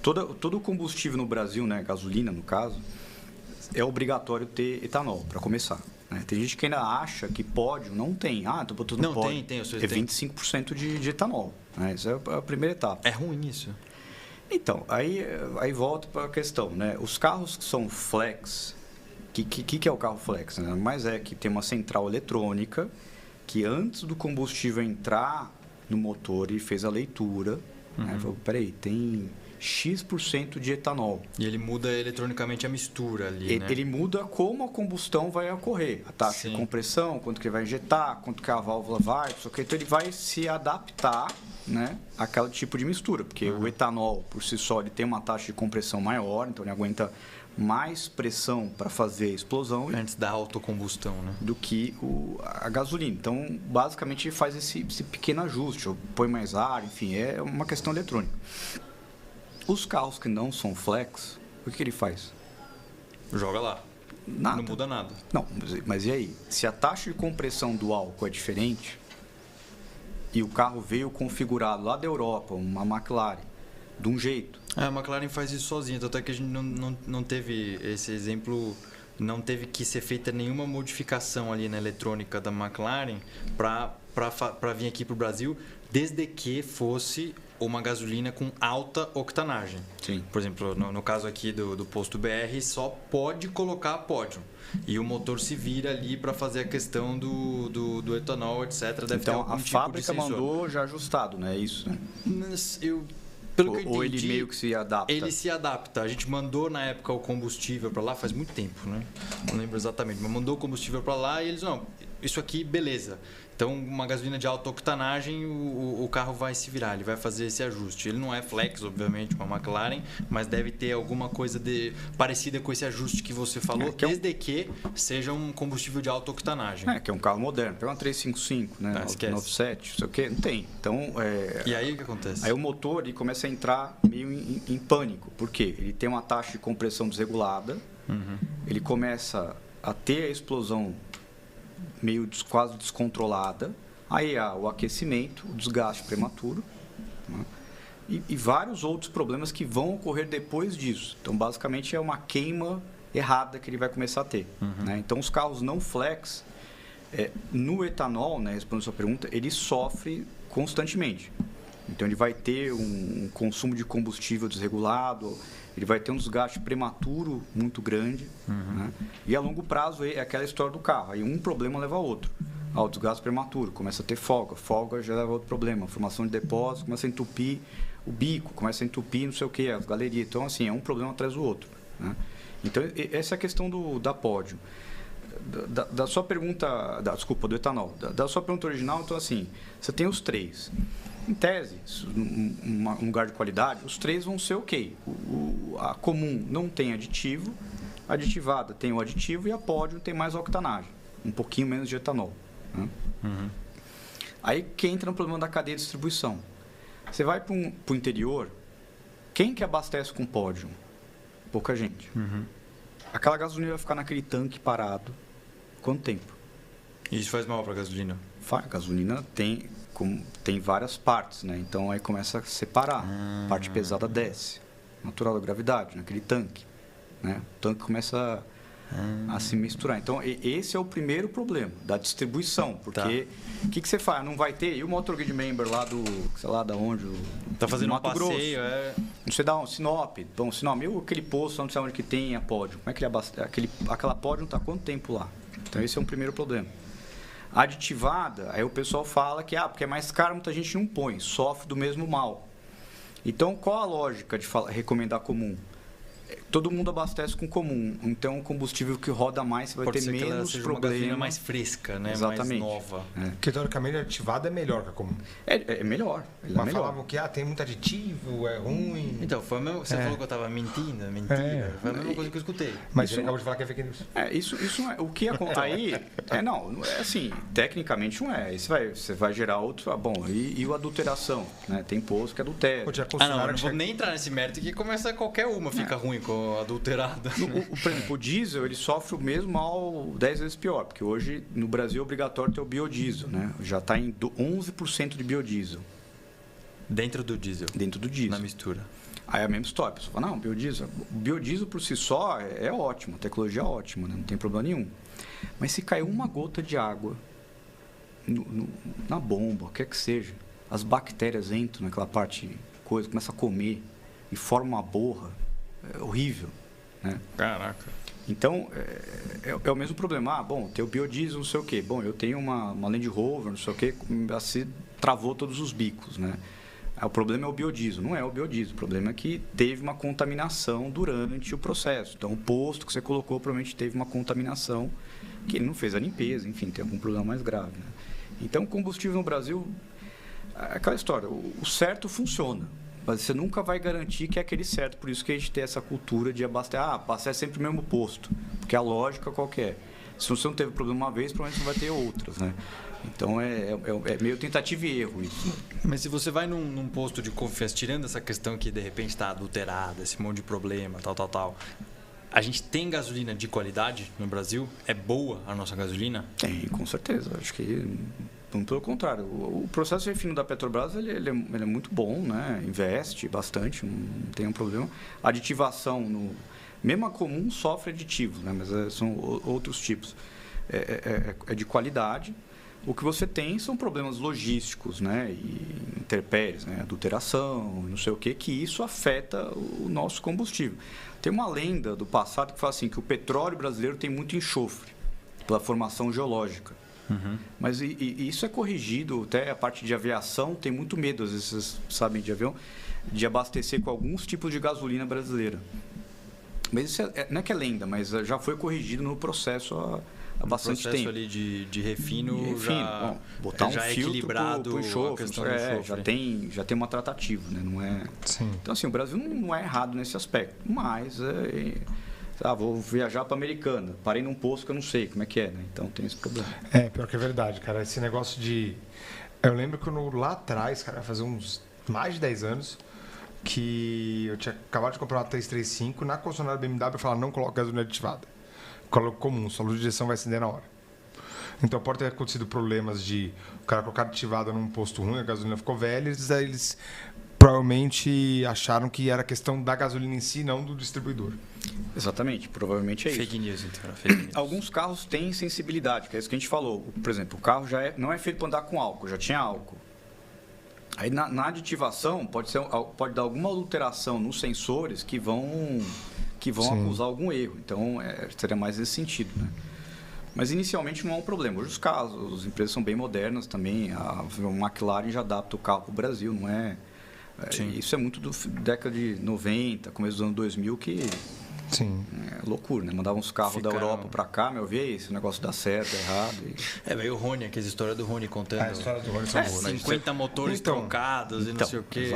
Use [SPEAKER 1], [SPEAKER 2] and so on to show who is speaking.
[SPEAKER 1] Todo combustível no Brasil, né, gasolina no caso, é obrigatório ter etanol para começar. Né? Tem gente que ainda acha que pódio não tem. Estou botando
[SPEAKER 2] Não,
[SPEAKER 1] pódio.
[SPEAKER 2] tem.
[SPEAKER 1] É 25% de etanol. Né? Essa é a primeira etapa.
[SPEAKER 2] É ruim isso.
[SPEAKER 1] Então, aí volta para a questão. Né? Os carros que são flex, que é o carro flex? Né? Mas é que tem uma central eletrônica que antes do combustível entrar no motor, ele fez a leitura. Né? Falou, peraí, tem X% de etanol.
[SPEAKER 2] E ele muda eletronicamente a mistura ali, né?
[SPEAKER 1] Ele muda como a combustão vai ocorrer. A taxa de compressão, quanto que ele vai injetar, quanto que a válvula vai, então ele vai se adaptar, né, àquele tipo de mistura. Porque o etanol, por si só, ele tem uma taxa de compressão maior, então ele aguenta mais pressão para fazer a explosão.
[SPEAKER 2] Antes da autocombustão, né?
[SPEAKER 1] Do que a gasolina. Então, basicamente, faz esse pequeno ajuste, ou põe mais ar, enfim, é uma questão eletrônica. Os carros que não são flex, o que ele faz?
[SPEAKER 2] Joga lá.
[SPEAKER 1] Nada.
[SPEAKER 2] Não muda nada.
[SPEAKER 1] Não, mas e aí? Se a taxa de compressão do álcool é diferente e o carro veio configurado lá da Europa, uma McLaren, de um jeito.
[SPEAKER 2] A McLaren faz isso sozinha, tanto é que a gente não teve esse exemplo, não teve que ser feita nenhuma modificação ali na eletrônica da McLaren para vir aqui para o Brasil, desde que fosse uma gasolina com alta octanagem.
[SPEAKER 1] Sim.
[SPEAKER 2] Por exemplo, no caso aqui do posto BR, só pode colocar pódio. E o motor se vira ali para fazer a questão do etanol, etc. Deve
[SPEAKER 1] então,
[SPEAKER 2] ter algum
[SPEAKER 1] a
[SPEAKER 2] tipo
[SPEAKER 1] fábrica
[SPEAKER 2] de sensor.
[SPEAKER 1] mandou já ajustado, né? É isso, né?
[SPEAKER 2] Pelo que eu entendi,
[SPEAKER 1] ou ele meio que se adapta?
[SPEAKER 2] Ele se adapta. A gente mandou na época o combustível para lá, faz muito tempo, né? Não lembro exatamente, mas mandou o combustível para lá e eles, não, isso aqui, beleza. Então, uma gasolina de alta octanagem, o carro vai se virar, ele vai fazer esse ajuste. Ele não é flex, obviamente, com a McLaren, mas deve ter alguma coisa parecida com esse ajuste que você falou, desde que seja um combustível de alta octanagem.
[SPEAKER 1] Que é um carro moderno. Pega uma 355, né? 97, não sei o quê, não tem. Então,
[SPEAKER 2] e aí o que acontece?
[SPEAKER 1] Aí o motor ele começa a entrar meio em pânico. Por quê? Ele tem uma taxa de compressão desregulada, ele começa a ter a explosão meio quase descontrolada, aí há o aquecimento, o desgaste prematuro, né? e vários outros problemas que vão ocorrer depois disso. Então, basicamente, é uma queima errada que ele vai começar a ter. Né? Então, os carros não flex, no etanol, né, respondendo a sua pergunta, ele sofre constantemente. Então, ele vai ter um consumo de combustível desregulado, ele vai ter um desgaste prematuro muito grande, né? E a longo prazo é aquela história do carro. Aí um problema leva a outro. O desgaste prematuro, começa a ter folga já leva a outro problema. Formação de depósito, começa a entupir o bico, começa a entupir não sei o que, as galerias. Então, assim, é um problema atrás do outro. Né? Então, essa é a questão da pódio. Da sua pergunta, do etanol. Da sua pergunta original, então, assim, você tem os três. Em tese, um lugar de qualidade, os três vão ser ok. A comum não tem aditivo, a aditivada tem o aditivo e a pódio tem mais octanagem, um pouquinho menos de etanol. Né? Aí que entra no problema da cadeia de distribuição. Você vai para o interior, quem que abastece com pódio? Pouca gente. Aquela gasolina vai ficar naquele tanque parado. Quanto tempo?
[SPEAKER 2] E isso faz mal para a gasolina?
[SPEAKER 1] A gasolina tem várias partes, né? Então aí começa a separar. A parte pesada desce, natural da gravidade, naquele tanque, né? O tanque começa a se misturar. Então esse é o primeiro problema da distribuição, porque o que você faz? Não vai ter. E o Motor Grid Member lá sei lá da onde?
[SPEAKER 2] Tá fazendo
[SPEAKER 1] Mato
[SPEAKER 2] um passeio,
[SPEAKER 1] Grosso. Você dá um Sinop, aquele posto, não sei onde que tem a pódio. Como é que ele abastece? Aquela pódio está quanto tempo lá? Então esse é um primeiro problema. Aditivada, aí o pessoal fala que porque é mais caro, muita gente não põe, sofre do mesmo mal. Então, qual a lógica de recomendar comum? Todo mundo abastece com comum, então o combustível que roda mais você vai ter menos problema.
[SPEAKER 2] Uma mais fresca, né?
[SPEAKER 1] Exatamente.
[SPEAKER 2] Mais nova.
[SPEAKER 3] Porque teoricamente a aditivada é melhor que a comum.
[SPEAKER 1] É melhor.
[SPEAKER 3] Mas falavam que tem muito aditivo, é ruim.
[SPEAKER 2] Então, foi a mesma, você falou que eu estava mentindo, mentira. Foi a mesma coisa que eu escutei.
[SPEAKER 3] Mas ele acabou de falar que é fake news.
[SPEAKER 1] Isso não é. O que acontece aí não é assim, tecnicamente não é. Você vai gerar outro. E a adulteração? Né? Tem posto que adultera.
[SPEAKER 2] Não vou nem entrar nesse mérito que começa qualquer uma, fica ruim com adulterada.
[SPEAKER 1] Por exemplo, o diesel ele sofre o mesmo mal 10 vezes pior, porque hoje no Brasil é obrigatório ter o biodiesel, né? Já está em 11% de biodiesel.
[SPEAKER 2] Dentro do diesel?
[SPEAKER 1] Dentro do diesel.
[SPEAKER 2] Na mistura.
[SPEAKER 1] Aí é a mesma história. A pessoa fala, não, biodiesel. O biodiesel por si só é ótimo, a tecnologia é ótima, né? Não tem problema nenhum. Mas se cair uma gota de água na bomba, o que é que seja, as bactérias entram naquela parte, começam a comer e formam uma borra. É horrível, né?
[SPEAKER 2] Caraca.
[SPEAKER 1] Então, é o mesmo problema. Bom, tem o biodiesel, não sei o quê. Bom, eu tenho uma Land Rover, não sei o quê, assim, travou todos os bicos, né? O problema é o biodiesel. Não é o biodiesel. O problema é que teve uma contaminação durante o processo. Então, o posto que você colocou provavelmente teve uma contaminação que ele não fez a limpeza, enfim, tem algum problema mais grave, né? Então, combustível no Brasil, é aquela história, o certo funciona. Mas você nunca vai garantir que é aquele certo. Por isso que a gente tem essa cultura de abastecer sempre o mesmo posto. Porque a lógica qual que é? Se você não teve problema uma vez, provavelmente você vai ter outras, né? Então, é meio tentativa e erro isso.
[SPEAKER 2] Mas se você vai num posto de confiança, tirando essa questão que de repente está adulterada, esse monte de problema, tal, a gente tem gasolina de qualidade no Brasil? É boa a nossa gasolina?
[SPEAKER 1] Tem, com certeza. Acho que... Pelo contrário, o processo de refino da Petrobras ele é muito bom, né? Investe bastante, não tem um problema. A aditivação, mesmo a comum sofre aditivos, né? Mas são outros tipos. É de qualidade. O que você tem são problemas logísticos, né? E intempéries, né? Adulteração, não sei o quê, que isso afeta o nosso combustível. Tem uma lenda do passado que fala assim, que o petróleo brasileiro tem muito enxofre pela formação geológica. Uhum. Mas isso é corrigido, até a parte de aviação tem muito medo, às vezes vocês sabem de avião, de abastecer com alguns tipos de gasolina brasileira. Mas isso não é que é lenda, mas já foi corrigido no processo há bastante tempo.
[SPEAKER 2] O processo ali de refino já,
[SPEAKER 1] bom, botar
[SPEAKER 2] já
[SPEAKER 1] um
[SPEAKER 2] é
[SPEAKER 1] filtro
[SPEAKER 2] equilibrado
[SPEAKER 1] pro enxofre, já tem uma tratativa, né? Não é...
[SPEAKER 3] Sim.
[SPEAKER 1] Então assim, o Brasil não é errado nesse aspecto, mas vou viajar para Americana, parei num posto que eu não sei como é que é, né? Então tem esse problema.
[SPEAKER 3] Pior que é verdade, cara. Esse negócio de... Eu lembro que lá atrás, cara, fazia uns mais de 10 anos, que eu tinha acabado de comprar uma 335, na concessionária BMW eu falava, não coloca gasolina aditivada. Coloca comum, sua luz de direção vai acender na hora. Então pode ter acontecido problemas de o cara colocar aditivada num posto ruim, a gasolina ficou velha, eles provavelmente acharam que era questão da gasolina em si, não do distribuidor.
[SPEAKER 1] Exatamente, provavelmente é isso.
[SPEAKER 2] Fake news, então. Fake news.
[SPEAKER 1] Alguns carros têm sensibilidade, que é isso que a gente falou. Por exemplo, o carro não é feito para andar com álcool, já tinha álcool. Aí na aditivação pode dar alguma adulteração nos sensores que vão acusar algum erro. Então, seria mais nesse sentido, né? Mas inicialmente não é um problema. Hoje os carros, as empresas são bem modernas também. A McLaren já adapta o carro para o Brasil, não é? Isso é muito década de 90, começo dos anos 2000, que
[SPEAKER 3] Sim.
[SPEAKER 1] É loucura, né? Mandavam uns carros da Europa para cá, vê esse negócio dá certo, é errado.
[SPEAKER 2] Veio o Rony, aquela história do Rony contando.
[SPEAKER 3] A história do Rony são boas,
[SPEAKER 2] 50 motores truncados e não sei o quê.